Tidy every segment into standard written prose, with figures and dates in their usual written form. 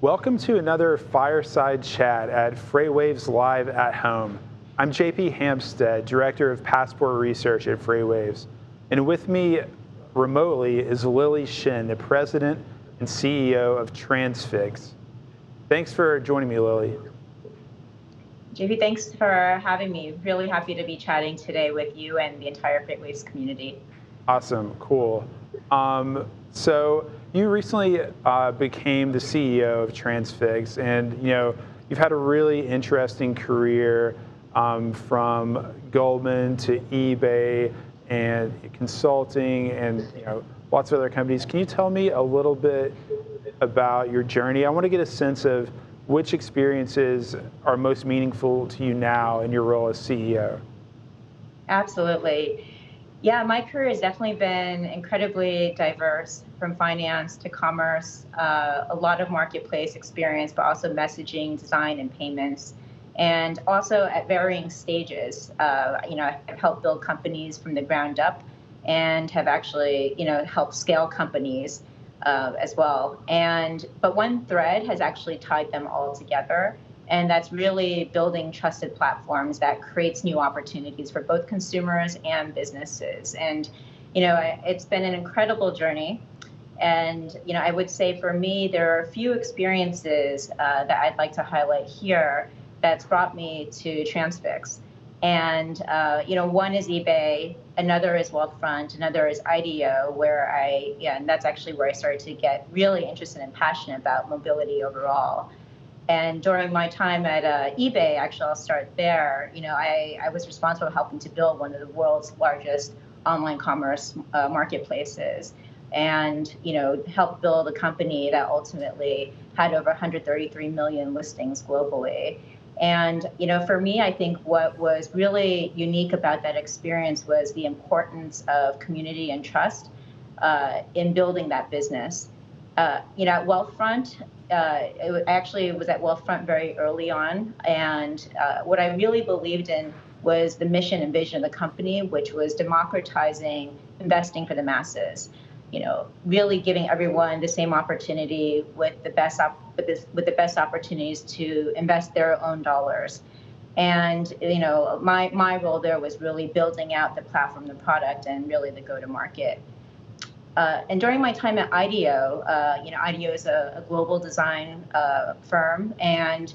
Welcome to another Fireside Chat at FreightWaves Live at Home. I'm JP Hampstead, Director of Passport Research at FreightWaves. And with me remotely is Lily Shen, the President and CEO of Transfix. Thanks for joining me, Lily. JP, thanks for having me. Really happy to be chatting today with you and the entire FreightWaves community. Awesome, cool. So you recently became the CEO of Transfix, and you've had a really interesting career from Goldman to eBay and consulting and lots of other companies. Can you tell me a little bit about your journey? I want to get a sense of which experiences are most meaningful to you now in your role as CEO. Absolutely. Yeah, my career has definitely been incredibly diverse, from finance to commerce, a lot of marketplace experience, but also messaging, design, and payments, and also at varying stages. I've helped build companies from the ground up and have actually, helped scale companies as well. But one thread has actually tied them all together, and that's really building trusted platforms that creates new opportunities for both consumers and businesses. And, it's been an incredible journey. And, I would say for me, there are a few experiences that I'd like to highlight here that's brought me to Transfix. And, one is eBay, another is Wealthfront, another is IDEO, and that's actually where I started to get really interested and passionate about mobility overall. And during my time at eBay, actually, I'll start there. I was responsible for helping to build one of the world's largest online commerce marketplaces, and helped build a company that ultimately had over 133 million listings globally. And for me, I think what was really unique about that experience was the importance of community and trust in building that business. At Wealthfront, it was at Wealthfront very early on, and what I really believed in was the mission and vision of the company, which was democratizing investing for the masses. Really giving everyone the same opportunity with the best opportunities to invest their own dollars. And my role there was really building out the platform, the product, and really the go-to-market. And during my time at IDEO, IDEO is a global design firm, and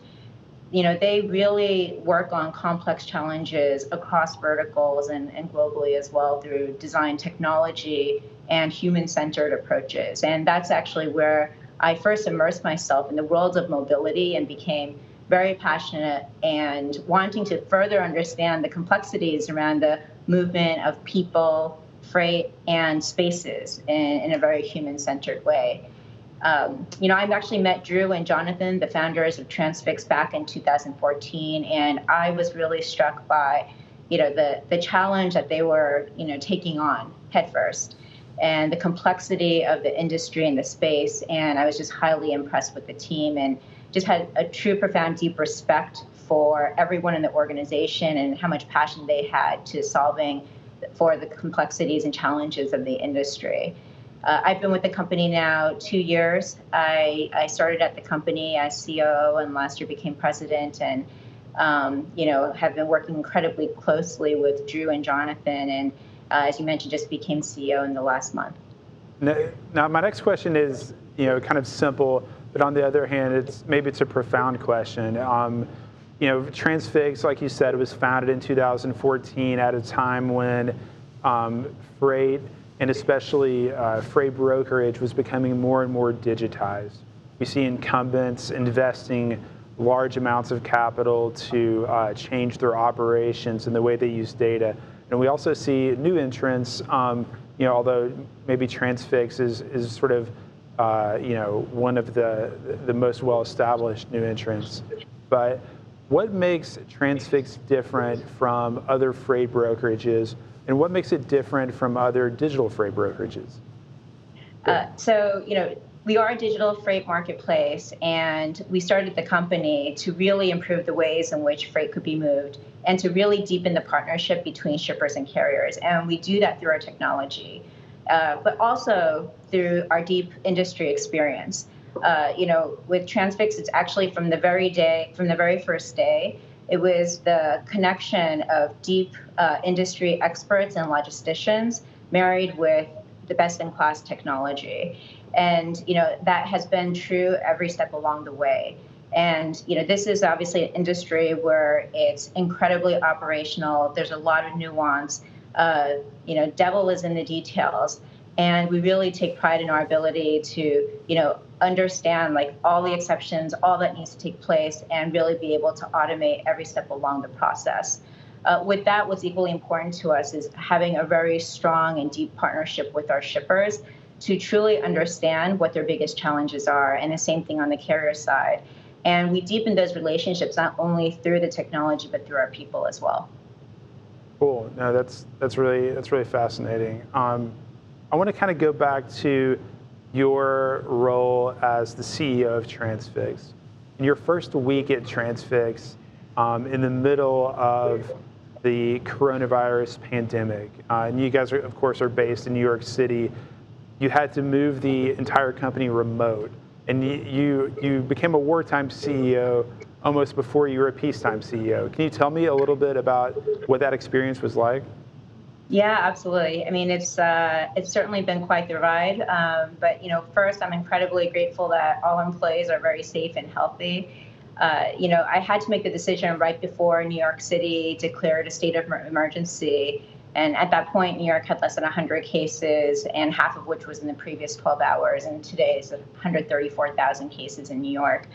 they really work on complex challenges across verticals and globally as well through design technology and human-centered approaches. And that's actually where I first immersed myself in the world of mobility and became very passionate and wanting to further understand the complexities around the movement of people, freight, and spaces in a very human-centered way. I've actually met Drew and Jonathan, the founders of Transfix, back in 2014, and I was really struck by, the challenge that they were, taking on headfirst, and the complexity of the industry and the space. And I was just highly impressed with the team and just had a true, profound, deep respect for everyone in the organization and how much passion they had to solving for the complexities and challenges of the industry. I've been with the company now 2 years. I started at the company as COO and last year became president, and have been working incredibly closely with Drew and Jonathan, and as you mentioned, just became CEO in the last month. Now, my next question is, kind of simple, but on the other hand, it's a profound question. Transfix, like you said, was founded in 2014 at a time when freight, and especially freight brokerage, was becoming more and more digitized. We see incumbents investing large amounts of capital to change their operations and the way they use data. And we also see new entrants, although maybe Transfix is sort of, one of the most well-established new entrants. But what makes Transfix different from other freight brokerages, and what makes it different from other digital freight brokerages? We are a digital freight marketplace, and we started the company to really improve the ways in which freight could be moved and to really deepen the partnership between shippers and carriers. And we do that through our technology, but also through our deep industry experience. With Transfix, it's actually from the very first day, it was the connection of deep industry experts and logisticians married with the best-in-class technology. And, that has been true every step along the way. And, this is obviously an industry where it's incredibly operational. There's a lot of nuance. Devil is in the details. And we really take pride in our ability to, understand like all the exceptions, all that needs to take place, and really be able to automate every step along the process. With that, what's equally important to us is having a very strong and deep partnership with our shippers to truly understand what their biggest challenges are, and the same thing on the carrier side. And we deepen those relationships not only through the technology, but through our people as well. Cool. No, that's really fascinating. I want to kind of go back to your role as the CEO of Transfix. In your first week at Transfix, in the middle of the coronavirus pandemic, and you guys, of course, are based in New York City, you had to move the entire company remote, and you became a wartime CEO almost before you were a peacetime CEO. Can you tell me a little bit about what that experience was like? Yeah, absolutely. I mean, it's certainly been quite the ride. But first, I'm incredibly grateful that all employees are very safe and healthy. I had to make the decision right before New York City declared a state of emergency. And at that point, New York had less than 100 cases, and half of which was in the previous 12 hours. And today is 134,000 cases in New York.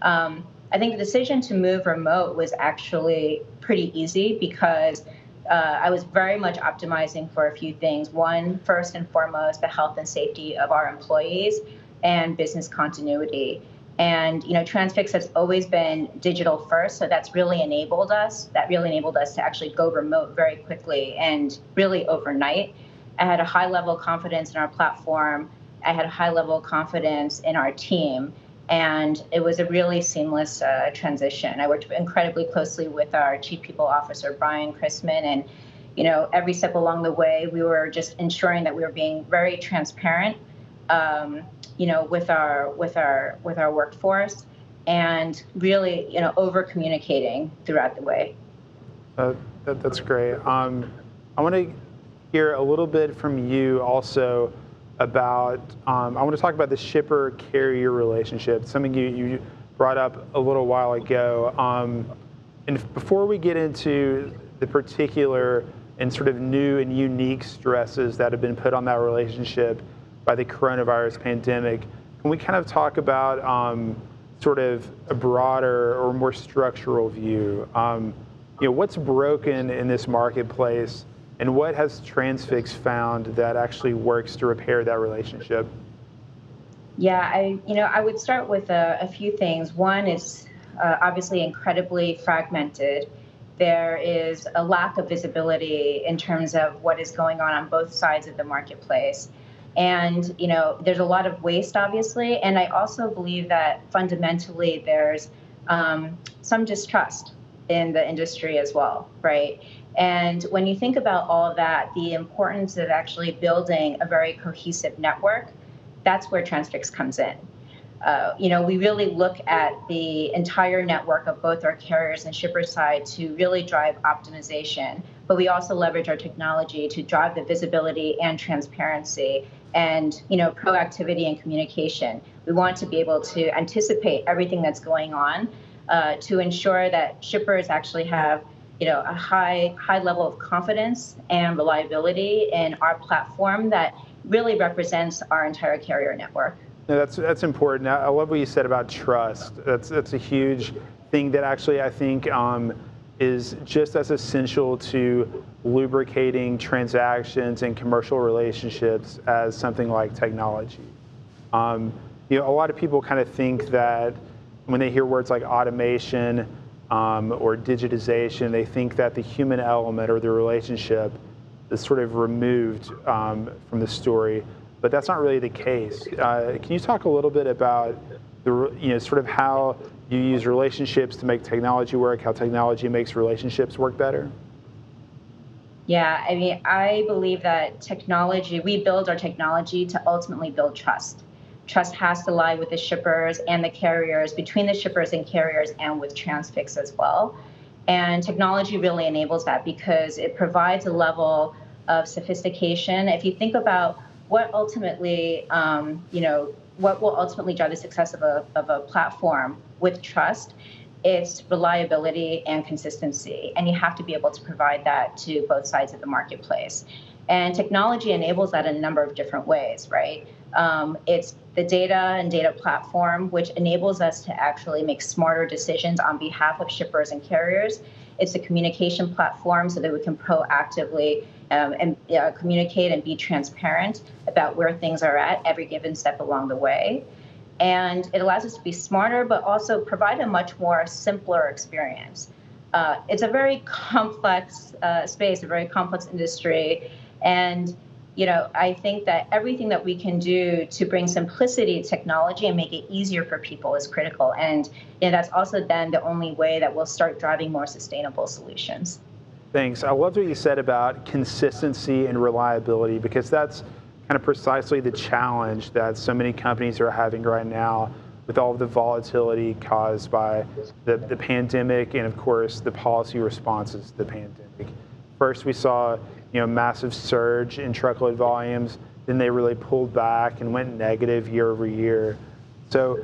I think the decision to move remote was actually pretty easy because I was very much optimizing for a few things. One, first and foremost, the health and safety of our employees and business continuity. And, Transfix has always been digital first, so that's really enabled us. That really enabled us to actually go remote very quickly and really overnight. I had a high level of confidence in our platform. I had a high level of confidence in our team. And it was a really seamless transition. I worked incredibly closely with our Chief People Officer, Brian Chrisman, and every step along the way, we were just ensuring that we were being very transparent, with our workforce, and really, over communicating throughout the way. That's great. I want to hear a little bit from you also about, I want to talk about the shipper-carrier relationship, something you brought up a little while ago. And before we get into the particular and sort of new and unique stresses that have been put on that relationship by the coronavirus pandemic, can we kind of talk about sort of a broader or more structural view? What's broken in this marketplace? And what has Transfix found that actually works to repair that relationship? Yeah, I would start with a few things. One is obviously incredibly fragmented. There is a lack of visibility in terms of what is going on both sides of the marketplace. And, there's a lot of waste, obviously. And I also believe that fundamentally there's some distrust in the industry as well, right? And when you think about all of that, the importance of actually building a very cohesive network, that's where Transfix comes in. We really look at the entire network of both our carriers and shipper side to really drive optimization, but we also leverage our technology to drive the visibility and transparency and, proactivity and communication. We want to be able to anticipate everything that's going on to ensure that shippers actually have a high level of confidence and reliability in our platform that really represents our entire carrier network. No, that's important. I love what you said about trust. That's a huge thing that actually I think is just as essential to lubricating transactions and commercial relationships as something like technology. A lot of people kind of think that when they hear words like automation or digitization, they think that the human element or the relationship is sort of removed from the story, but that's not really the case. Can you talk a little bit about sort of how you use relationships to make technology work, how technology makes relationships work better? Yeah, I mean, I believe that we build our technology to ultimately build trust. Trust has to lie with the shippers and the carriers, between the shippers and carriers, and with Transfix as well. And technology really enables that because it provides a level of sophistication. If you think about what ultimately, what will ultimately drive the success of a platform with trust, it's reliability and consistency. And you have to be able to provide that to both sides of the marketplace. And technology enables that in a number of different ways, right? It's the data and data platform, which enables us to actually make smarter decisions on behalf of shippers and carriers. It's a communication platform so that we can proactively communicate and be transparent about where things are at every given step along the way. And it allows us to be smarter, but also provide a much more simpler experience. It's a very complex space, a very complex industry. And I think that everything that we can do to bring simplicity to technology and make it easier for people is critical. And that's also then the only way that we'll start driving more sustainable solutions. Thanks. I loved what you said about consistency and reliability, because that's kind of precisely the challenge that so many companies are having right now with all of the volatility caused by the pandemic and, of course, the policy responses to the pandemic. First, we saw massive surge in truckload volumes. Then they really pulled back and went negative year over year. So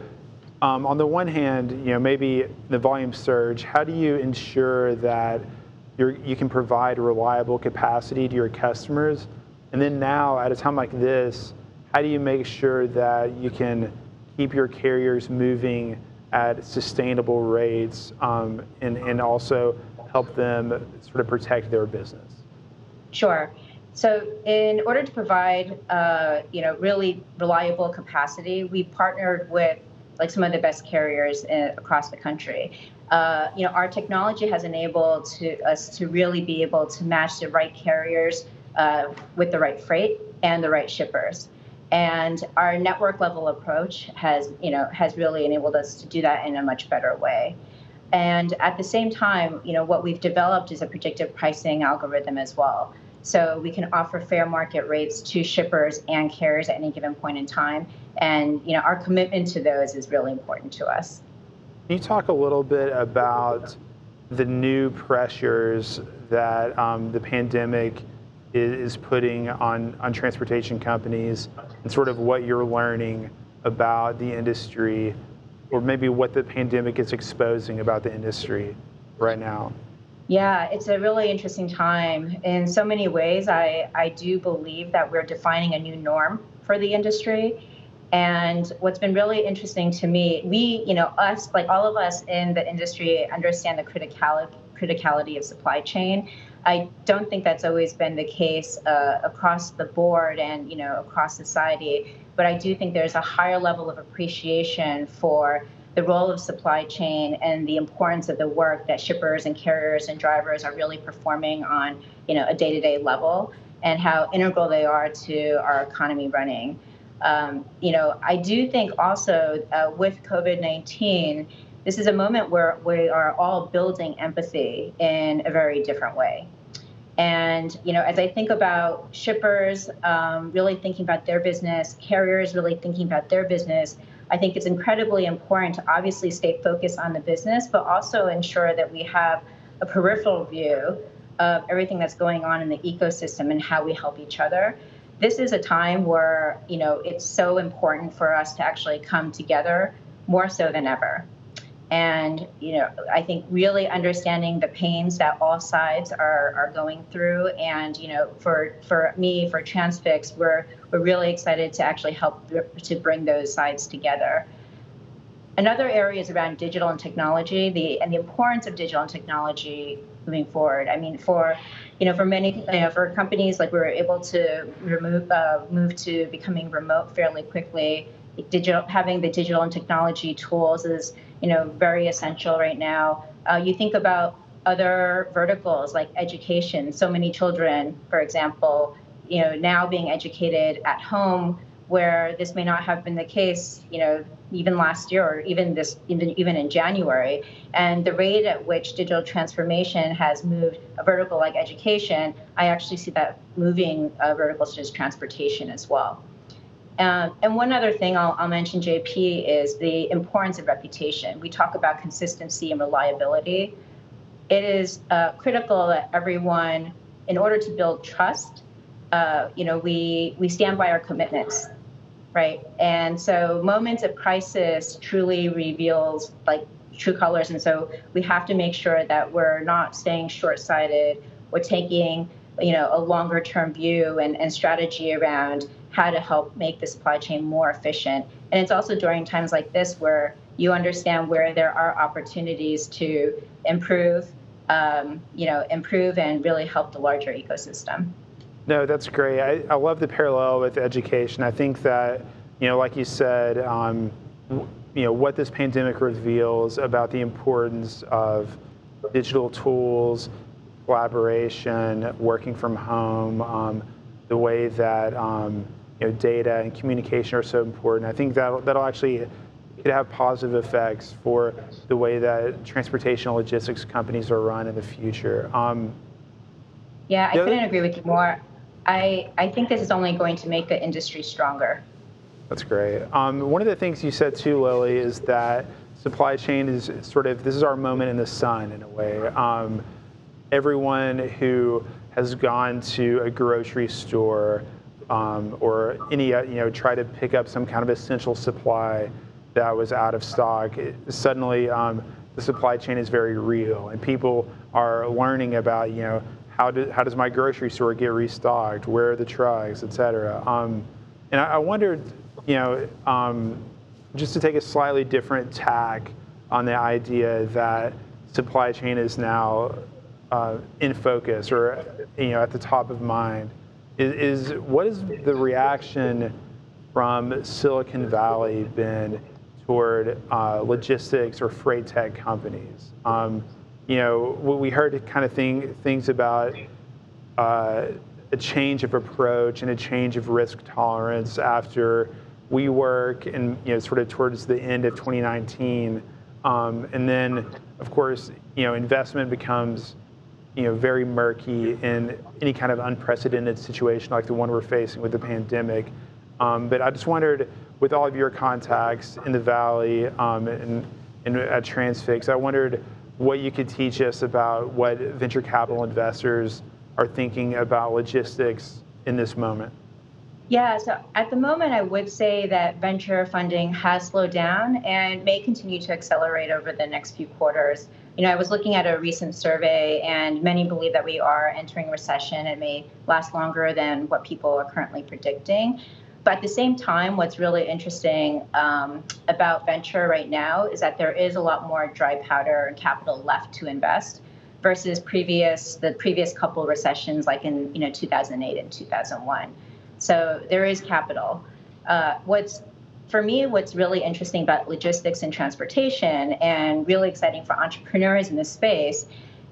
on the one hand, maybe the volume surge, how do you ensure that you can provide reliable capacity to your customers? And then now, at a time like this, how do you make sure that you can keep your carriers moving at sustainable rates and also help them sort of protect their business? Sure. So in order to provide, really reliable capacity, we partnered with some of the best carriers across the country. Our technology has enabled us to really be able to match the right carriers with the right freight and the right shippers. And our network level approach has really enabled us to do that in a much better way. And at the same time, what we've developed is a predictive pricing algorithm as well. So we can offer fair market rates to shippers and carriers at any given point in time. And our commitment to those is really important to us. Can you talk a little bit about the new pressures that the pandemic is putting on transportation companies, and sort of what you're learning about the industry, or maybe what the pandemic is exposing about the industry right now? Yeah, it's a really interesting time. In so many ways, I do believe that we're defining a new norm for the industry. And what's been really interesting to me, us, like all of us in the industry, understand the criticality of supply chain. I don't think that's always been the case across the board and across society. But I do think there's a higher level of appreciation for the role of supply chain and the importance of the work that shippers and carriers and drivers are really performing on a day-to-day level, and how integral they are to our economy running. I do think also with COVID-19, this is a moment where we are all building empathy in a very different way. And, as I think about shippers really thinking about their business, carriers really thinking about their business, I think it's incredibly important to obviously stay focused on the business, but also ensure that we have a peripheral view of everything that's going on in the ecosystem and how we help each other. This is a time where, it's so important for us to actually come together more so than ever. And, I think really understanding the pains that all sides are going through. And, for me, for Transfix, we're really excited to actually help to bring those sides together. Another area is around digital and technology, and the importance of digital and technology moving forward. I mean, for many, for companies, we were able to move to becoming remote fairly quickly. Having the digital and technology tools is, very essential right now. You think about other verticals like education. So many children, for example, now being educated at home, where this may not have been the case, even last year or even in January. And the rate at which digital transformation has moved a vertical like education, I actually see that moving verticals such as transportation as well. And one other thing I'll mention, JP, is the importance of reputation. We talk about consistency and reliability. It is critical that everyone, in order to build trust, we stand by our commitments, right? And so moments of crisis truly reveals like true colors. And so we have to make sure that we're not staying short-sighted. We're taking, a longer-term view and strategy around how to help make the supply chain more efficient. And it's also during times like this where you understand where there are opportunities to improve, improve and really help the larger ecosystem. No, that's great. I love the parallel with education. I think that, like you said, what this pandemic reveals about the importance of digital tools, collaboration, working from home, the way that data and communication are so important. I think that'll actually could have positive effects for the way that transportation and logistics companies are run in the future. Yeah, I couldn't agree with you more. I think this is only going to make the industry stronger. That's great. One of the things you said too, Lily, is that supply chain is this is our moment in the sun in a way. Everyone who has gone to a grocery store or any, try to pick up some kind of essential supply that was out of stock, suddenly the supply chain is very real, and people are learning about, how does my grocery store get restocked? Where are the trucks, et cetera? And I wondered, just to take a slightly different tack on the idea that supply chain is now in focus or, at the top of mind, what is the reaction from Silicon Valley been toward logistics or freight tech companies? We heard kind of things about a change of approach and a change of risk tolerance after WeWork and sort of towards the end of 2019, and then of course investment becomes very murky in any kind of unprecedented situation like the one we're facing with the pandemic. But I just wondered, with all of your contacts in the Valley and at Transfix, I wondered what you could teach us about what venture capital investors are thinking about logistics in this moment. Yeah, so at the moment, I would say that venture funding has slowed down and may continue to accelerate over the next few quarters. I was looking at a recent survey, and many believe that we are entering a recession. It may last longer than what people are currently predicting. But at the same time, what's really interesting about venture right now is that there is a lot more dry powder and capital left to invest versus the previous couple of recessions, like in 2008 and 2001. So there is capital. For me, what's really interesting about logistics and transportation, and really exciting for entrepreneurs in this space,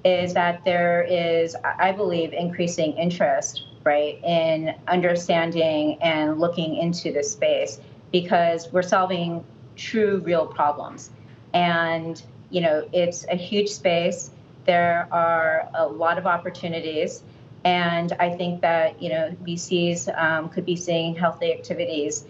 is that there is, I believe, increasing interest, right, in understanding and looking into this space, because we're solving true, real problems. And, it's a huge space. There are a lot of opportunities. And I think that, VCs could be seeing healthy activities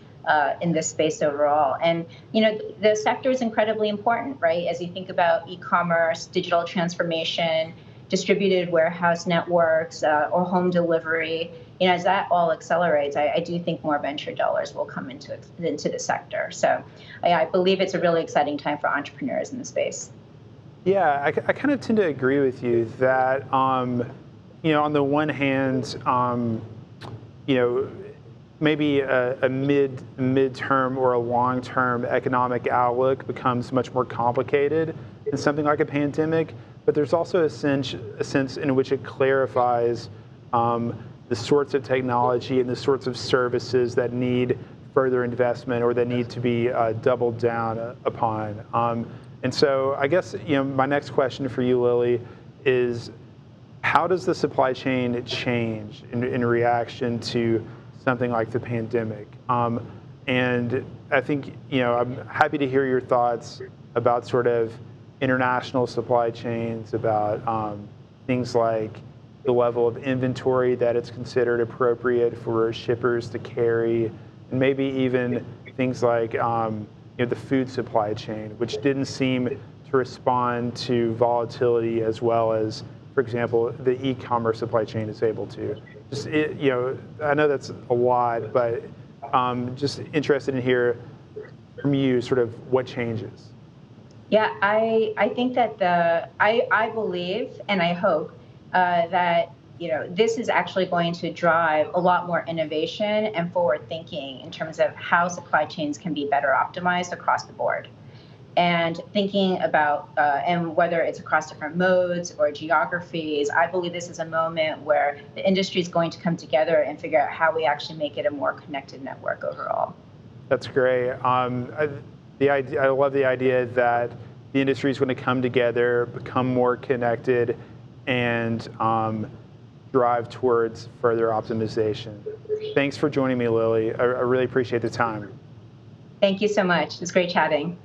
in this space overall. And, the sector is incredibly important, right? As you think about e-commerce, digital transformation, distributed warehouse networks, or home delivery, as that all accelerates, I do think more venture dollars will come into the sector. So I believe it's a really exciting time for entrepreneurs in the space. Yeah, I kind of tend to agree with you that, on the one hand, maybe a mid-term or a long-term economic outlook becomes much more complicated in something like a pandemic, but there's also a sense in which it clarifies the sorts of technology and the sorts of services that need further investment or that need to be doubled down upon. And so I guess, my next question for you, Lily, is how does the supply chain change in reaction to something like the pandemic? And I think, I'm happy to hear your thoughts about sort of international supply chains, about things like the level of inventory that it's considered appropriate for shippers to carry and maybe even things like the food supply chain, which didn't seem to respond to volatility as well as, for example, the e-commerce supply chain is able to. Just I know that's a lot, but just interested in hear from you sort of what changes. Yeah, I think that I believe and I hope that this is actually going to drive a lot more innovation and forward thinking in terms of how supply chains can be better optimized across the board. And thinking about, and whether it's across different modes or geographies, I believe this is a moment where the industry is going to come together and figure out how we actually make it a more connected network overall. That's great. I love the idea that the industry is going to come together, become more connected, and drive towards further optimization. Thanks for joining me, Lily. I really appreciate the time. Thank you so much. It's great chatting.